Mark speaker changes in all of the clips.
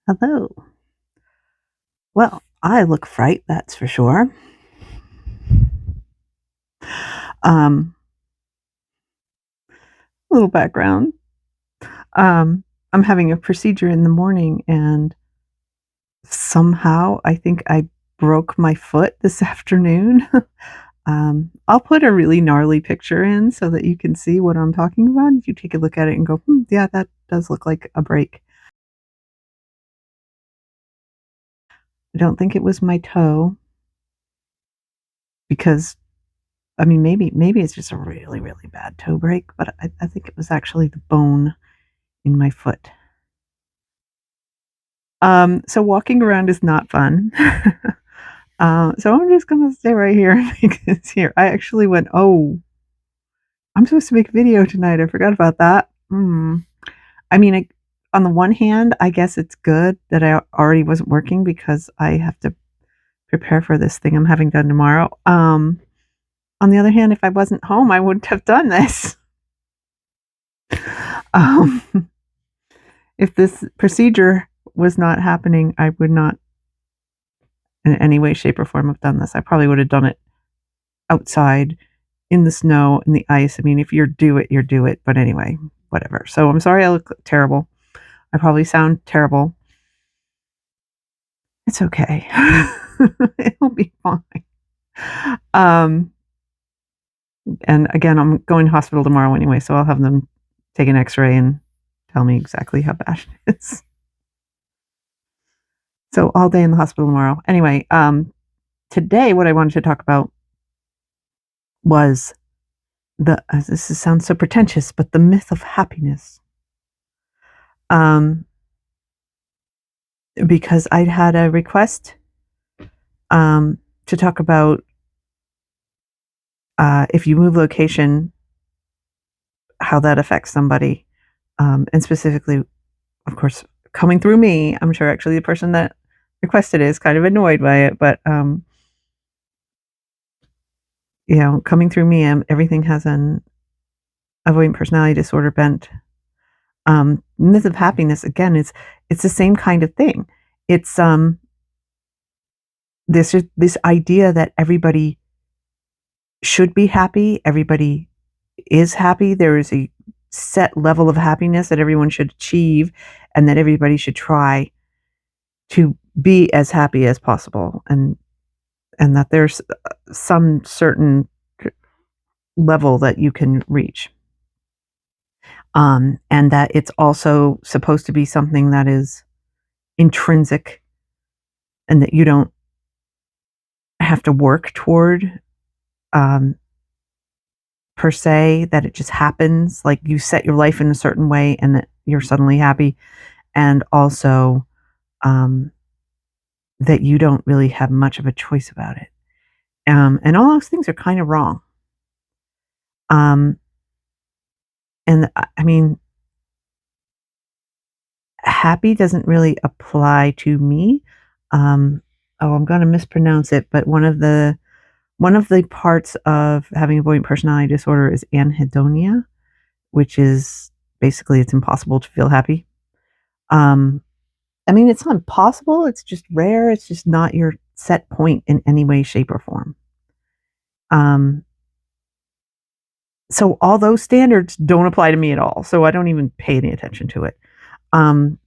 Speaker 1: Hello. Well, I look fright, that's for sure. Um, Little background. Um, I'm having a procedure in the morning, and somehow I think I broke my foot this afternoon. I'll put a really gnarly picture in so that you can see what I'm talking about. If you take a look at it and go, yeah, that does look like a break. I don't think it was my toe because I mean maybe it's just a really, really bad toe break, but I think it was actually the bone in my foot. So walking around is not fun. So I'm just gonna stay right here because here I actually went, "Oh, I'm supposed to make a video tonight. I forgot about that." I mean, on the one hand, I guess it's good that I already wasn't working because I have to prepare for this thing I'm having done tomorrow. On the other hand, if I wasn't home, I wouldn't have done this. Um, if this procedure was not happening, I would not in any way, shape, or form have done this. I probably would have done it outside in the snow, in the ice. I mean, if you're due it, you're due it. But anyway, whatever. So I'm sorry I look terrible. I probably sound terrible. It's okay. It'll be fine. Um, and again, I'm going to hospital tomorrow anyway, so I'll have them take an X-ray and tell me exactly how bad it is. So all day in the hospital tomorrow. Anyway, today what I wanted to talk about was this sounds so pretentious, but the myth of happiness. Um, because I'd had a request to talk about if you move location, how that affects somebody, and specifically, of course, coming through me. I'm sure actually the person that requested it is kind of annoyed by it, but coming through me, everything has an avoidant personality disorder bent. Myth of happiness again is it's the same kind of thing. It's this idea that everybody should be happy, everybody is happy. There is a set level of happiness that everyone should achieve, and that everybody should try to be as happy as possible, and that there's some certain level that you can reach, and that it's also supposed to be something that is intrinsic, and that you don't have to work toward, um, per se. That it just happens, like you set your life in a certain way, and that you're suddenly happy, and also um, that you don't really have much of a choice about it. And all those things are kind of wrong. Um, and I mean, happy doesn't really apply to me. Um, oh, I'm going to mispronounce it, but one of the parts of having avoidant personality disorder is anhedonia, which is basically it's impossible to feel happy. Um, I mean, it's not impossible. It's just rare. It's just not your set point in any way, shape, or form. Um, so all those standards don't apply to me at all. So I don't even pay any attention to it. Um,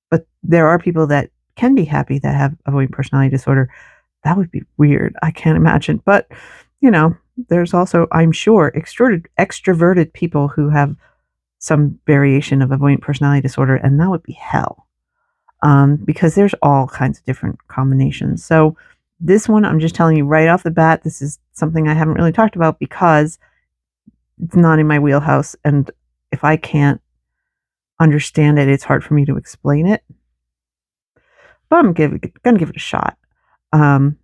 Speaker 1: but there are people that can be happy that have avoidant personality disorder. That would be weird. I can't imagine. But you know, there's also, I'm sure, extroverted people who have some variation of avoidant personality disorder, and that would be hell. Because there's all kinds of different combinations. So this one, I'm just telling you right off the bat, this is something I haven't really talked about because it's not in my wheelhouse, and if I can't understand it, it's hard for me to explain it. But gonna give it a shot. Um,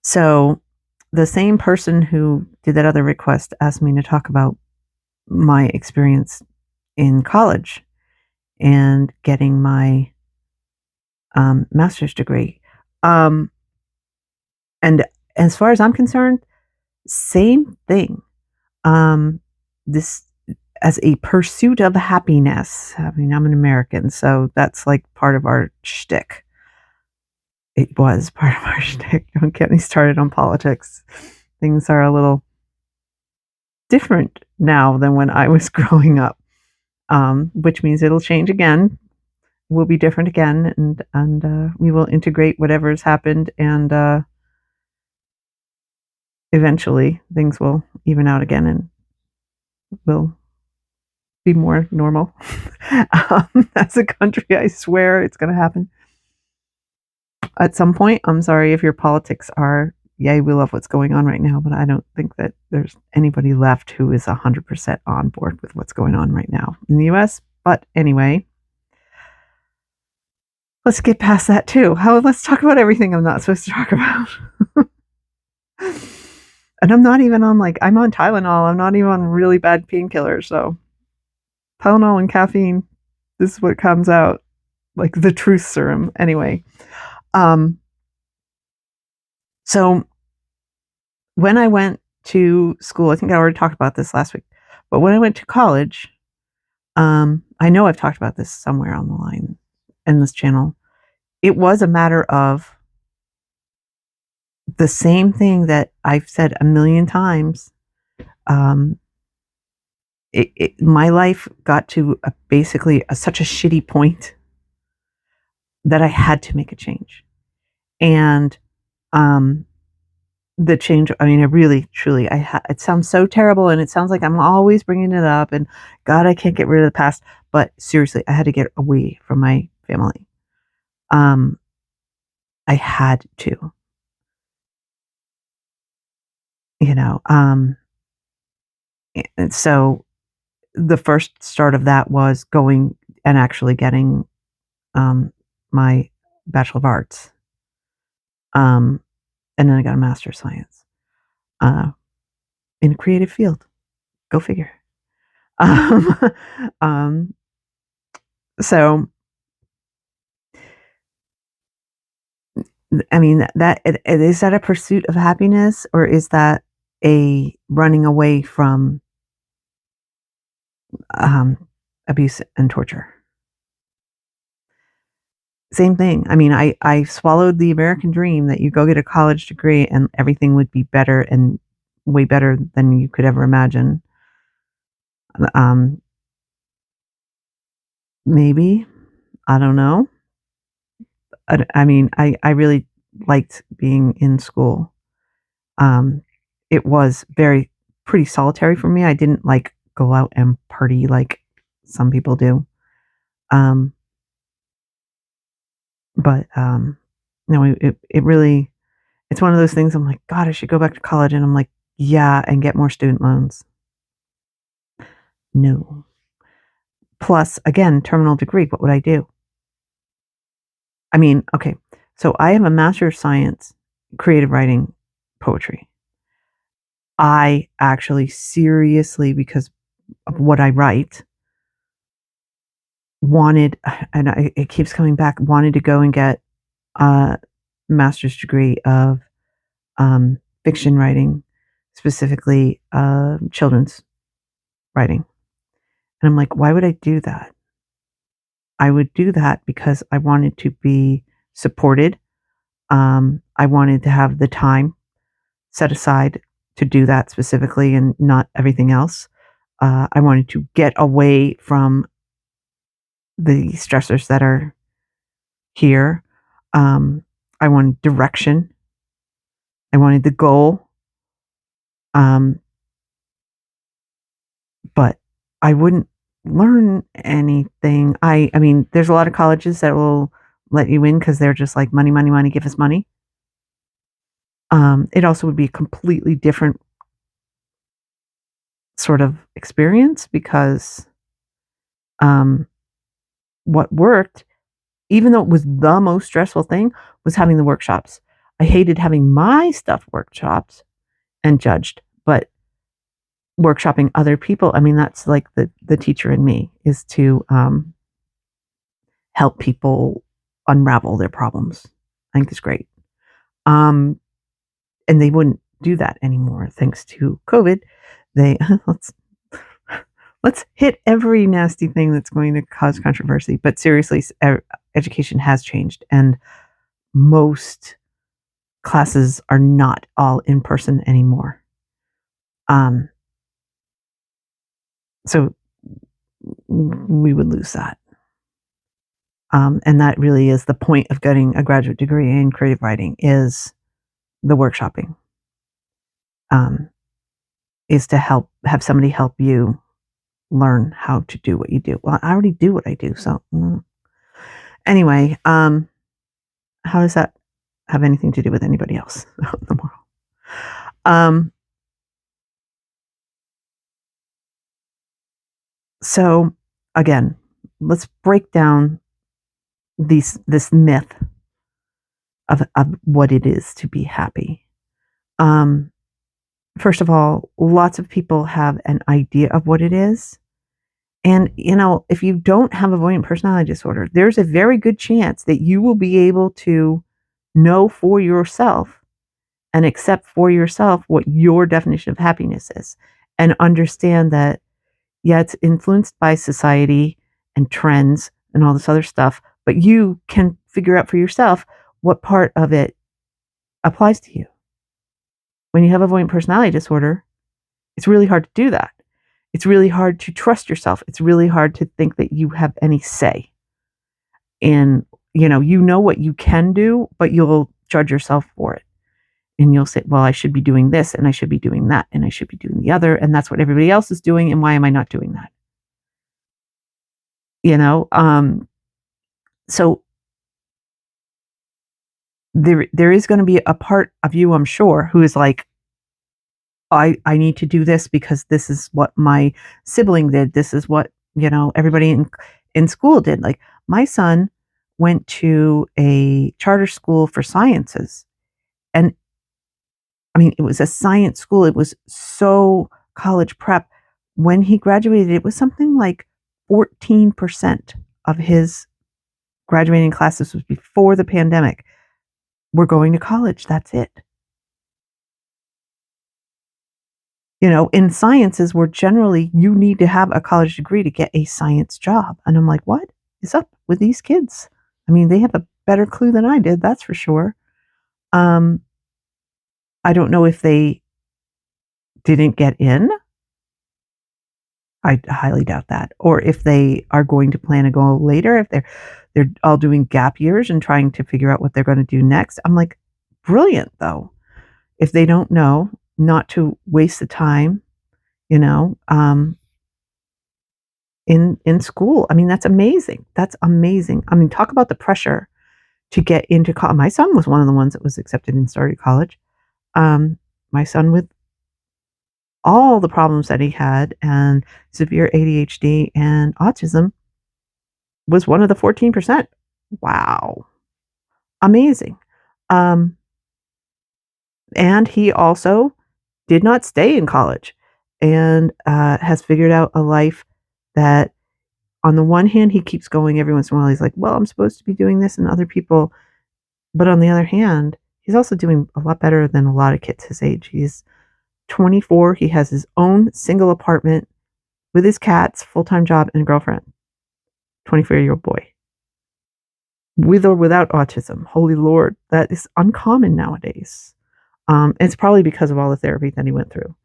Speaker 1: so the same person who did that other request asked me to talk about my experience in college and getting my master's degree. Um, and as far as I'm concerned, same thing. Um, this as a pursuit of happiness. I mean, I'm an American, so that's like part of our shtick. It was part of our shtick. Don't get me started on politics. Things are a little different now than when I was growing up, which means it'll change again. We'll be different again, and we will integrate whatever's happened, and eventually things will even out again, and we'll be more normal. As a country, I swear it's going to happen at some point. I'm sorry if your politics are, yay, we love what's going on right now, but I don't think that there's anybody left who is 100% on board with what's going on right now in the US. But anyway, let's get past that too. Let's talk about everything I'm not supposed to talk about. And I'm not even on I'm on Tylenol. I'm not even on really bad painkillers. So Tylenol and caffeine, this is what comes out, like the truth serum. Anyway, so when I went to school, I think I already talked about this last week, but when I went to college, I know I've talked about this somewhere on the line in this channel. It was a matter of the same thing that I've said a million times. My life got to basically such a shitty point that I had to make a change. And the change, I mean, I really, truly, it sounds so terrible, and it sounds like I'm always bringing it up, and God, I can't get rid of the past. But seriously, I had to get away from my family. I had to, you know. And so the first start of that was going and actually getting my Bachelor of Arts. And then I got a Master of Science in a creative field. Go figure. Um, so, I mean, is that a pursuit of happiness, or is that a running away from abuse and torture? Same thing. I mean, I swallowed the American dream that you go get a college degree and everything would be better and way better than you could ever imagine. Um, maybe, I don't know. I mean, I really liked being in school. Um, it was pretty solitary for me. I didn't go out and party like some people do. Um, but no, it really, it's one of those things. I'm like, God, I should go back to college, and I'm like, yeah, and get more student loans. No. Plus, again, terminal degree. What would I do? I mean, okay, so I have a Master of Science, creative writing, poetry. I actually seriously, because of what I write, wanted, and it keeps coming back, wanted to go and get a master's degree of fiction writing, specifically children's writing. And I'm like, why would I do that? I would do that because I wanted to be supported. I wanted to have the time set aside to do that specifically and not everything else. I wanted to get away from the stressors that are here. I wanted direction. I wanted the goal. Um, but I wouldn't learn anything. I mean, there's a lot of colleges that will let you in because they're just like money, money, money, give us money. It also would be a completely different sort of experience because um, what worked, even though it was the most stressful thing, was having the workshops. I hated having my stuff workshopped and judged, but workshopping other people, I mean, that's like the teacher in me, is to help people unravel their problems. I think it's great. Um, and they wouldn't do that anymore thanks to COVID. They let's Let's hit every nasty thing that's going to cause controversy. But seriously, education has changed, and most classes are not all in person anymore. Um, so we would lose that. And that really is the point of getting a graduate degree in creative writing is the workshopping, um, is to have somebody help you learn how to do what you do. Well, I already do what I do. So anyway, how does that have anything to do with anybody else? The moral. Um, so again, let's break down this myth of what it is to be happy. Um, First of all, lots of people have an idea of what it is. And, if you don't have avoidant personality disorder, there's a very good chance that you will be able to know for yourself and accept for yourself what your definition of happiness is and understand that, yeah, it's influenced by society and trends and all this other stuff, but you can figure out for yourself what part of it applies to you. When you have avoidant personality disorder, it's really hard to do that. It's really hard to trust yourself. It's really hard to think that you have any say in, what you can do, but you'll judge yourself for it. And you'll say, well, I should be doing this and I should be doing that and I should be doing the other. And that's what everybody else is doing. And why am I not doing that? You know? So there is going to be a part of you, I'm sure, who is like, I need to do this because this is what my sibling did. This is what, everybody in school did. Like my son went to a charter school for sciences. And I mean, it was a science school. It was so college prep. When he graduated, it was something like 14% of his graduating classes was before the pandemic. We're going to college. That's it. In sciences where generally you need to have a college degree to get a science job. And I'm like, what is up with these kids? I mean, they have a better clue than I did, that's for sure. I don't know if they didn't get in. I highly doubt that. Or if they are going to plan to go later, if they're all doing gap years and trying to figure out what they're going to do next. I'm like, brilliant though. If they don't know, not to waste the time, in school. I mean, that's amazing. That's amazing. I mean, talk about the pressure to get into college. My son was one of the ones that was accepted and started college. My son with all the problems that he had and severe ADHD and autism was one of the 14%. Wow. Amazing. Um, and he also did not stay in college and has figured out a life that, on the one hand, he keeps going every once in a while. He's like, well, I'm supposed to be doing this and other people. But on the other hand, he's also doing a lot better than a lot of kids his age. He's 24. He has his own single apartment with his cats, full-time job, and a girlfriend. 24-year-old boy. With or without autism. Holy Lord, that is uncommon nowadays. It's probably because of all the therapy that he went through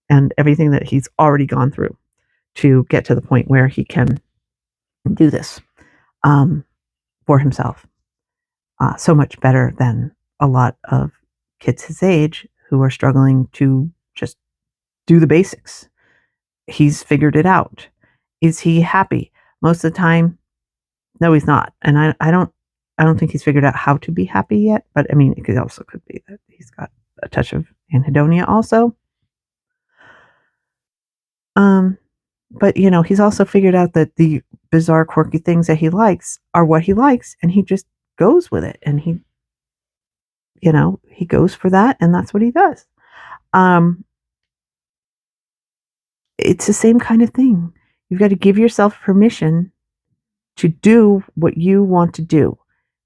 Speaker 1: and everything that he's already gone through to get to the point where he can do this for himself. So much better than a lot of kids his age who are struggling to just do the basics. He's figured it out. Is he happy? Most of the time, no, he's not. And I don't think he's figured out how to be happy yet. But I mean, it could be that he's got a touch of anhedonia also. But he's also figured out that the bizarre, quirky things that he likes are what he likes, and he just goes with it. And he goes for that, and that's what he does. It's the same kind of thing. You've got to give yourself permission to do what you want to do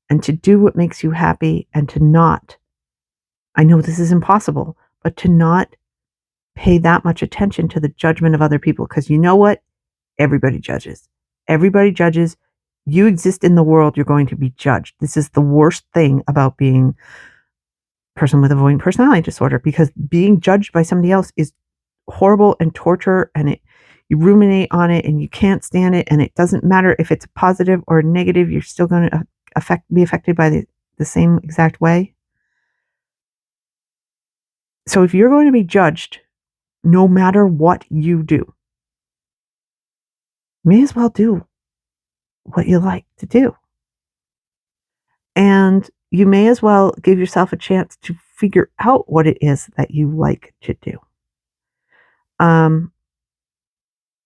Speaker 1: and to do what makes you happy and to not, I know this is impossible, but to not pay that much attention to the judgment of other people. Because you know what? everybody judges. Everybody judges. You exist in the world, you're going to be judged. This is the worst thing about being a person with avoidant personality disorder, because being judged by somebody else is horrible and torture, and you ruminate on it and you can't stand it, and it doesn't matter if it's positive or negative, you're still going to be affected by the same exact way. So if you're going to be judged no matter what you do, may as well do what you like to do. And you may as well give yourself a chance to figure out what it is that you like to do. Um,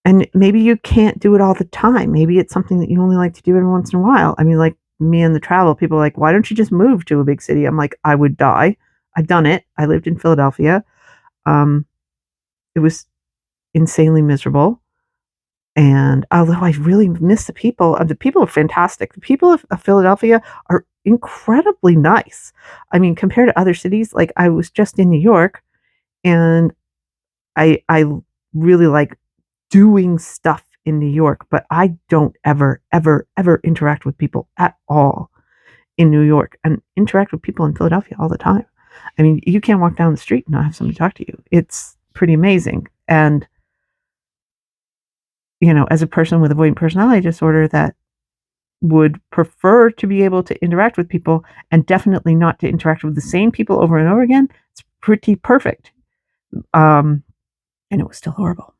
Speaker 1: and maybe you can't do it all the time. Maybe it's something that you only like to do every once in a while. I mean, like me and the travel, people are like, why don't you just move to a big city? I'm like, I would die. I've done it. I lived in Philadelphia. Um, it was insanely miserable. And although I really miss the people are fantastic. The people of Philadelphia are incredibly nice. I mean, compared to other cities, like I was just in New York, and I really like doing stuff in New York, but I don't ever, ever, ever interact with people at all in New York, and interact with people in Philadelphia all the time. I mean, you can't walk down the street and not have somebody talk to you. It's pretty amazing. And as a person with avoidant personality disorder that would prefer to be able to interact with people, and definitely not to interact with the same people over and over again, it's pretty perfect. Um, and it was still horrible.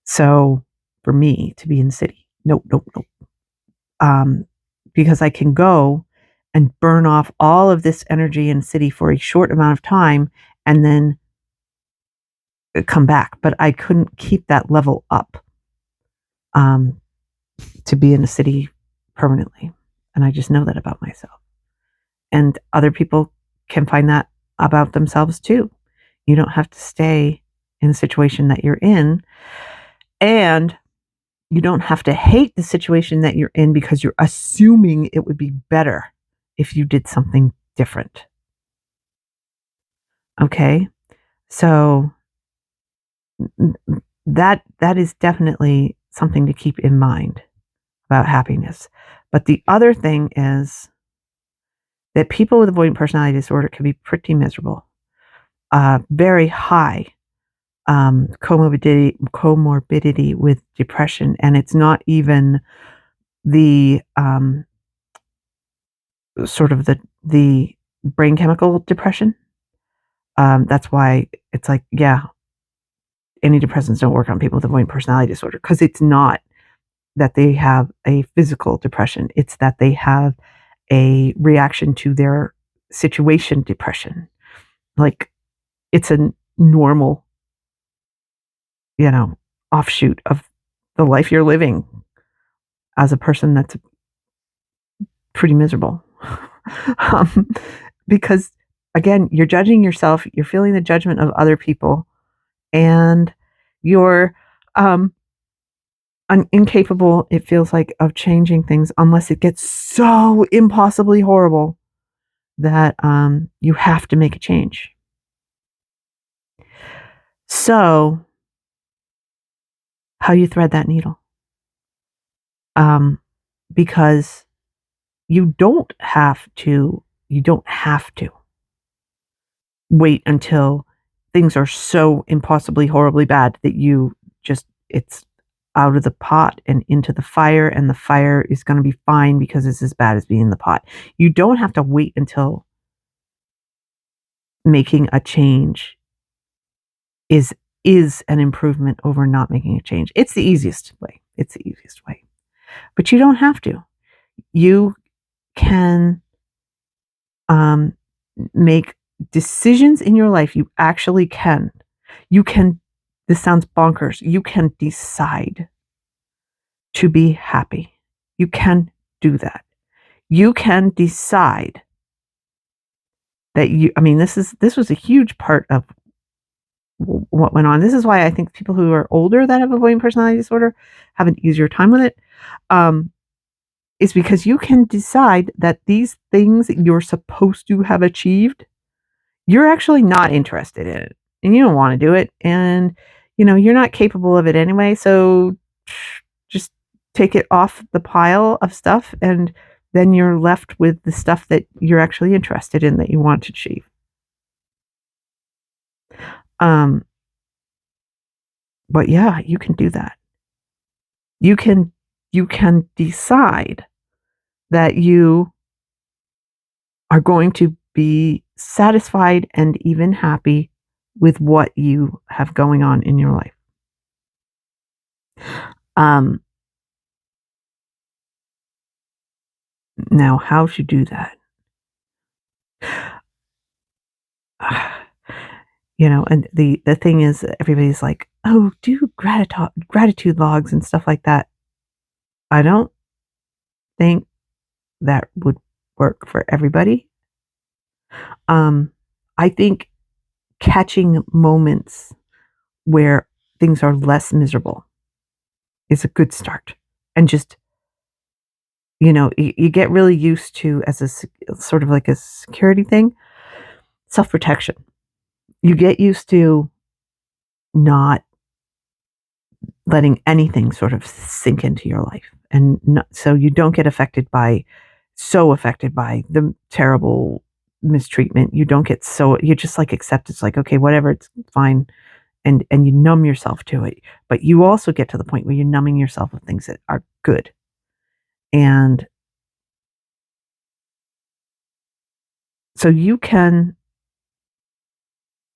Speaker 1: So for me to be in the city, nope, nope, nope. Because I can go and burn off all of this energy in the city for a short amount of time and then come back. But I couldn't keep that level up um, to be in a city permanently. And I just know that about myself. And other people can find that about themselves too. You don't have to stay in the situation that you're in. And you don't have to hate the situation that you're in because you're assuming it would be better if you did something different. Okay? So that is definitely something to keep in mind about happiness. But the other thing is that people with avoidant personality disorder can be pretty miserable. Very high comorbidity with depression, and it's not even the sort of the brain chemical depression. That's why it's like, yeah, antidepressants don't work on people with avoidant personality disorder, because it's not that they have a physical depression. It's that they have a reaction to their situation depression. Like it's a normal, you know, offshoot of the life you're living as a person that's pretty miserable. um, because again, you're judging yourself, you're feeling the judgment of other people, and you're incapable, it feels like, of changing things unless it gets so impossibly horrible that you have to make a change. So, how you thread that needle? Um, because you don't have to wait until things are so impossibly horribly bad that it's out of the pot and into the fire, and the fire is going to be fine because it's as bad as being in the pot. You don't have to wait until making a change is an improvement over not making a change. It's the easiest way. It's the easiest way. But you don't have to. You can um, make decisions in your life. You actually can. You can, this sounds bonkers, you can decide to be happy. You can do that. You can decide that this was a huge part of what went on. This is why I think people who are older that have avoidant personality disorder have an easier time with it. Is because you can decide that these things that you're supposed to have achieved, you're actually not interested in it, and you don't want to do it, and you're not capable of it anyway. So just take it off the pile of stuff, and then you're left with the stuff that you're actually interested in, that you want to achieve. Um, but yeah, you can do that. You can you can decide that you are going to be satisfied and even happy with what you have going on in your life. Um, Now how to do that? And the thing is that everybody's like, "Oh, do gratitude logs and stuff like that." I don't think that would work for everybody. I think catching moments where things are less miserable is a good start. And just, you get really used to, as sort of like a security thing, self-protection. You get used to not letting anything sort of sink into your life, and not, so you don't get affected by the terrible mistreatment. You don't get so you just like accept it's like, okay, whatever, it's fine, and you numb yourself to it. But you also get to the point where you're numbing yourself with things that are good. And so you can,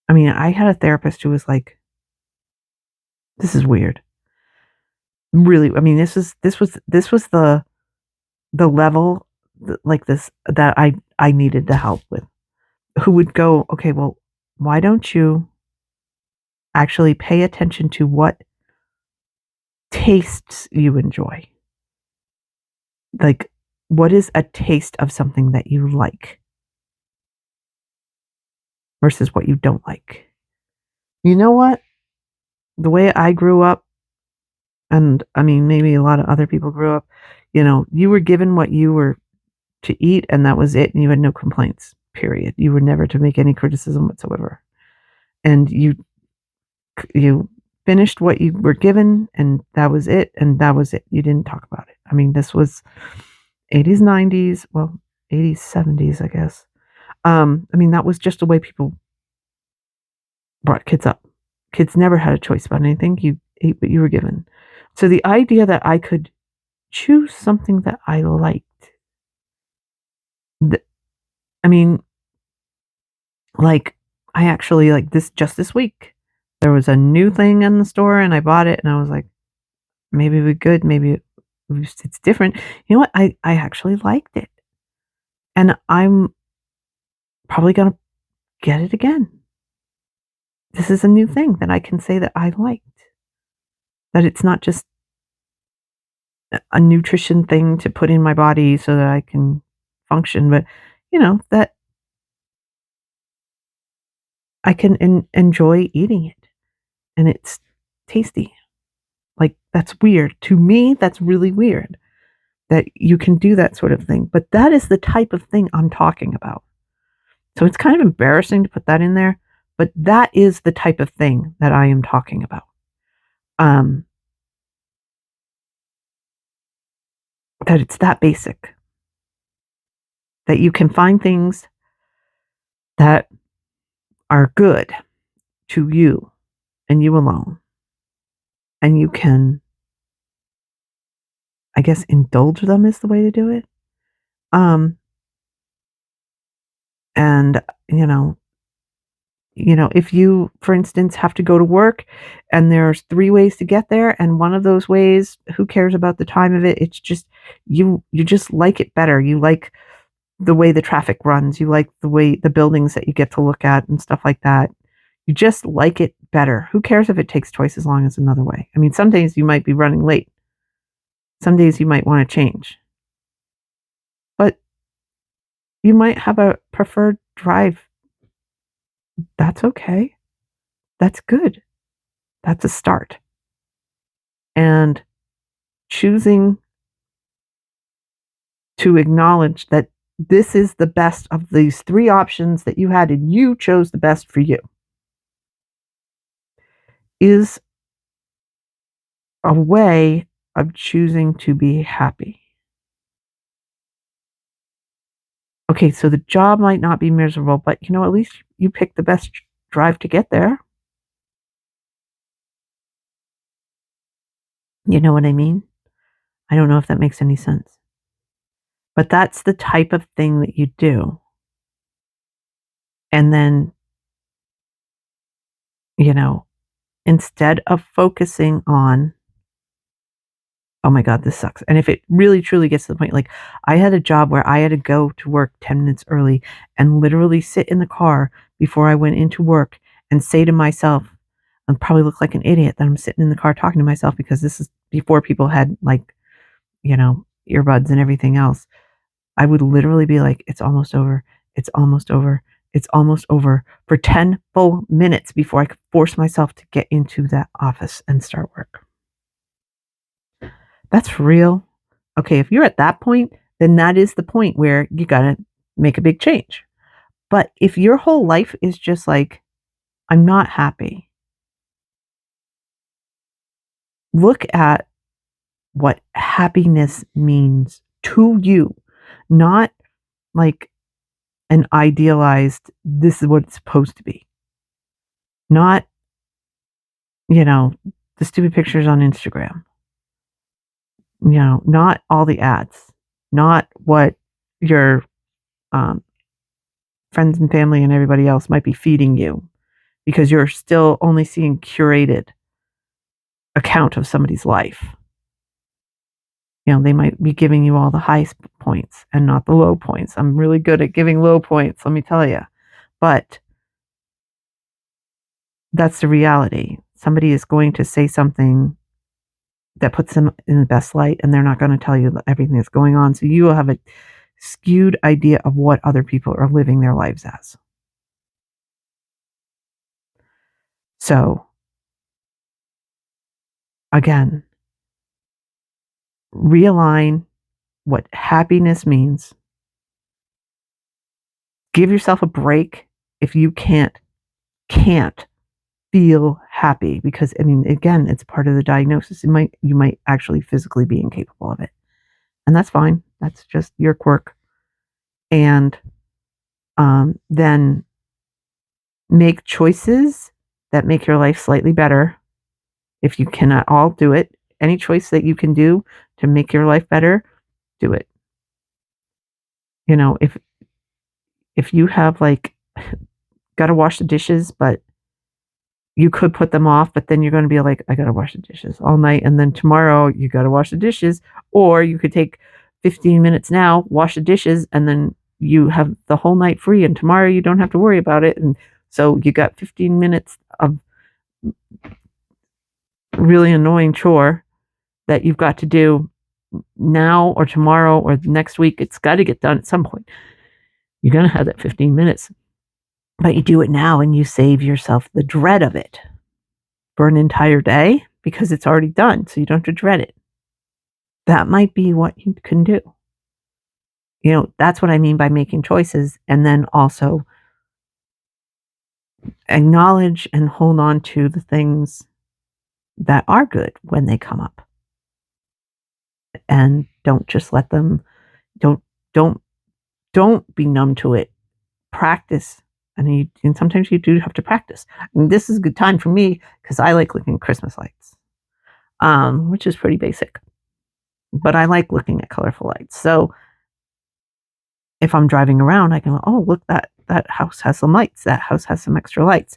Speaker 1: I mean, I had a therapist who was like, this is weird. Really, I mean, this was the level, like this, that I needed the help with. Who would go, okay, well, why don't you actually pay attention to what tastes you enjoy? Like, what is a taste of something that you like versus what you don't like? You know what? The way I grew up, and I mean, maybe a lot of other people grew up, you were given what you were to eat, and that was it, and you had no complaints, period. You were never to make any criticism whatsoever. And you finished what you were given, and that was it, and that was it. You didn't talk about it. I mean, this was 80s, 90s, well, 80s, 70s, I guess. I mean, that was just the way people brought kids up. Kids never had a choice about anything. You ate what you were given. So the idea that I could choose something that I liked, th- I mean, like, I actually, like, this week, there was a new thing in the store, and I bought it, and I was like, maybe we're good, maybe it's different. You know what? I actually liked it, and I'm probably gonna get it again. This is a new thing that I can say that I liked. That it's not just a nutrition thing to put in my body so that I can function, but, that I can enjoy eating it, and it's tasty. Like, that's weird. To me, that's really weird that you can do that sort of thing, but that is the type of thing I'm talking about. So it's kind of embarrassing to put that in there, but that is the type of thing that I am talking about. Um, that it's that basic, that you can find things that are good to you and you alone, and you can, I guess, indulge them is the way to do it. Um, and you know, if you, for instance, have to go to work and there's 3 ways to get there, and one of those ways, who cares about the time of it? It's just you just like it better. You like the way the traffic runs. You like the way the buildings that you get to look at and stuff like that. You just like it better. Who cares if it takes twice as long as another way? I mean, some days you might be running late. Some days you might wanna change. But you might have a preferred drive. That's okay. That's good. That's a start. And choosing to acknowledge that this is the best of these 3 options that you had, and you chose the best for you, is a way of choosing to be happy. Okay, so the job might not be miserable, but, at least you picked the best drive to get there. You know what I mean? I don't know if that makes any sense. But that's the type of thing that you do. And then, you know, instead of focusing on, "Oh my god, this sucks," and if it really truly gets to the point, like, I had a job where I had to go to work 10 minutes early and literally sit in the car before I went into work and say to myself, and probably look like an idiot that I'm sitting in the car talking to myself because this is before people had, like, earbuds and everything else. I would literally be like, "It's almost over. It's almost over. It's almost over," for 10 full minutes before I could force myself to get into that office and start work. That's real. Okay, if you're at that point, then that is the point where you gotta make a big change. But if your whole life is just like, "I'm not happy," look at what happiness means to you, not like an idealized, "This is what it's supposed to be," not, you know, the stupid pictures on Instagram, not all the ads, not what your, um, friends and family and everybody else might be feeding you because you're still only seeing curated account of somebody's life. They might be giving you all the high points and not the low points. I'm really good at giving low points, let me tell you. But that's the reality. Somebody is going to say something that puts them in the best light, and they're not gonna tell you everything that's going on, so you will have a skewed idea of what other people are living their lives as. So, again, realign what happiness means. Give yourself a break if you can't feel happy because, I mean, again, it's part of the diagnosis. You might actually physically be incapable of it, and that's fine. That's just your quirk, and, then make choices that make your life slightly better. If you cannot all do it, any choice that you can do to make your life better, do it. If you have, like, gotta wash the dishes, but you could put them off, but then you're gonna be like, "I gotta wash the dishes all night," and then tomorrow you gotta wash the dishes, or you could take 15 minutes now, wash the dishes, and then you have the whole night free, and tomorrow you don't have to worry about it, and so you got 15 minutes of really annoying chore that you've got to do now or tomorrow or next week. It's gotta get done at some point. You're gonna have that 15 minutes, but you do it now and you save yourself the dread of it for an entire day because it's already done, so you don't have to dread it. That might be what you can do. That's what I mean by making choices and then also acknowledge and hold on to the things that are good when they come up and don't just let them don't don't don't be numb to it. Practice. And sometimes you do have to practice. And this is a good time for me because I like looking at Christmas lights, which is pretty basic. But I like looking at colorful lights. So if I'm driving around, I can go, "Oh, look, that house has some lights. That house has some extra lights."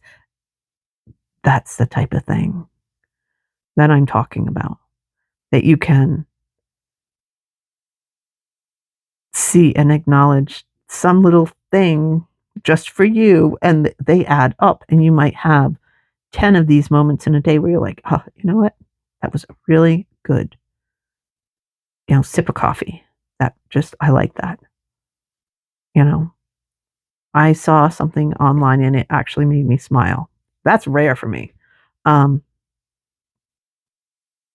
Speaker 1: That's the type of thing that I'm talking about. That you can see and acknowledge some little thing just for you, and they add up, and you might have 10 of these moments in a day where you're like, "Oh, you know what? That was a really good, sip of coffee. I like that." You know, I saw something online and it actually made me smile. That's rare for me. Um,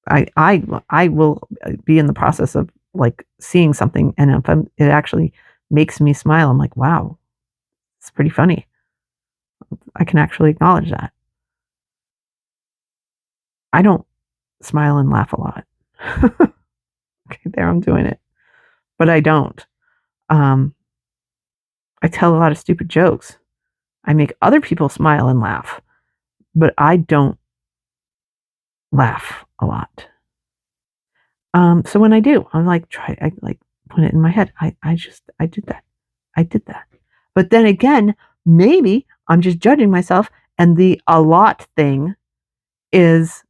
Speaker 1: I will be in the process of like seeing something, and if it actually makes me smile, I'm like, wow, it's pretty funny. I can actually acknowledge that. I don't. smile and laugh a lot. Okay, there I'm doing it. But I don't. Um, I tell a lot of stupid jokes. I make other people smile and laugh, but I don't laugh a lot. So when I do, I like put it in my head. I did that. I did that. But then again, maybe I'm just judging myself and the a lot thing is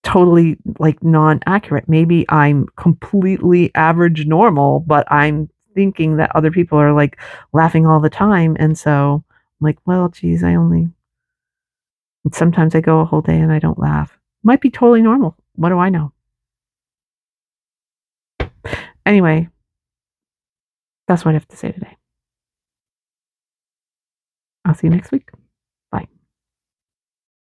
Speaker 1: totally like non-accurate. Maybe I'm completely average normal, but I'm thinking that other people are like laughing all the time. And so I'm like, well, geez, sometimes I go a whole day and I don't laugh. Might be totally normal. What do I know? Anyway, that's what I have to say today. I'll see you next week.